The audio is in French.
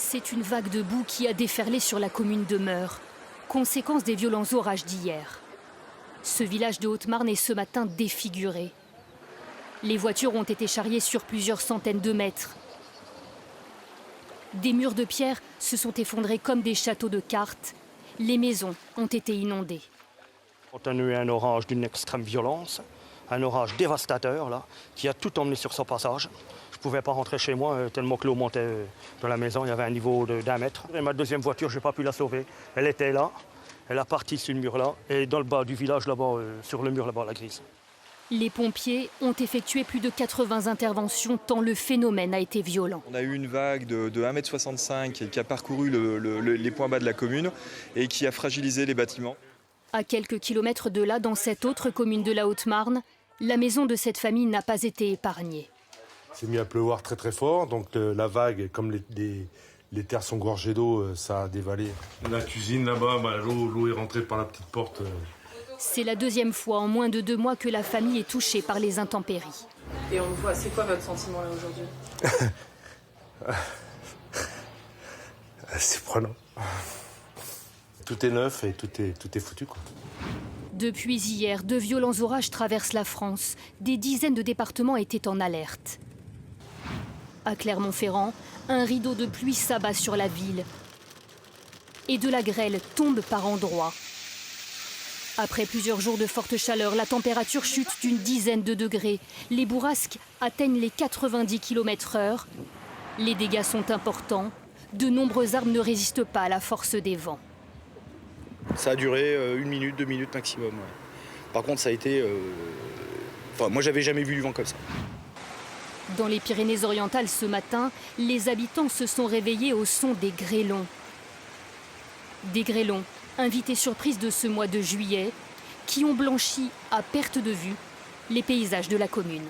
C'est une vague de boue qui a déferlé sur la commune de Meurs, conséquence des violents orages d'hier. Ce village de Haute-Marne est ce matin défiguré. Les voitures ont été charriées sur plusieurs centaines de mètres. Des murs de pierre se sont effondrés comme des châteaux de cartes. Les maisons ont été inondées. On a eu un orage d'une extrême violence, un orage dévastateur là, qui a tout emmené sur son passage. Je ne pouvais pas rentrer chez moi tellement que l'eau montait dans la maison, il y avait un niveau d'1 mètre. Et ma deuxième voiture, je n'ai pas pu la sauver. Elle était là, elle a parti sur le mur là, et dans le bas du village là-bas, sur le mur là-bas, la grise. Les pompiers ont effectué plus de 80 interventions tant le phénomène a été violent. On a eu une vague de 1,65 m qui a parcouru les points bas de la commune et qui a fragilisé les bâtiments. À quelques kilomètres de là, dans cette autre commune de la Haute-Marne, la maison de cette famille n'a pas été épargnée. Il s'est mis à pleuvoir très très fort, donc la vague, comme les terres sont gorgées d'eau, ça a dévalé. La cuisine là-bas, l'eau est rentrée par la petite porte. C'est la deuxième fois en moins de 2 mois que la famille est touchée par les intempéries. Et on voit, c'est quoi votre sentiment là aujourd'hui? C'est prenant. Tout est neuf et tout est foutu, quoi. Depuis hier, de violents orages traversent la France. Des dizaines de départements étaient en alerte. À Clermont-Ferrand, un rideau de pluie s'abat sur la ville. Et de la grêle tombe par endroits. Après plusieurs jours de forte chaleur, la température chute d'une dizaine de degrés. Les bourrasques atteignent les 90 km/h. Les dégâts sont importants. De nombreux arbres ne résistent pas à la force des vents. Ça a duré 1 minute, 2 minutes maximum. Ouais. Par contre, ça a été... moi, j'avais jamais vu du vent comme ça. Dans les Pyrénées-Orientales ce matin, les habitants se sont réveillés au son des grêlons. Des grêlons, invités surprise de ce mois de juillet, qui ont blanchi à perte de vue les paysages de la commune.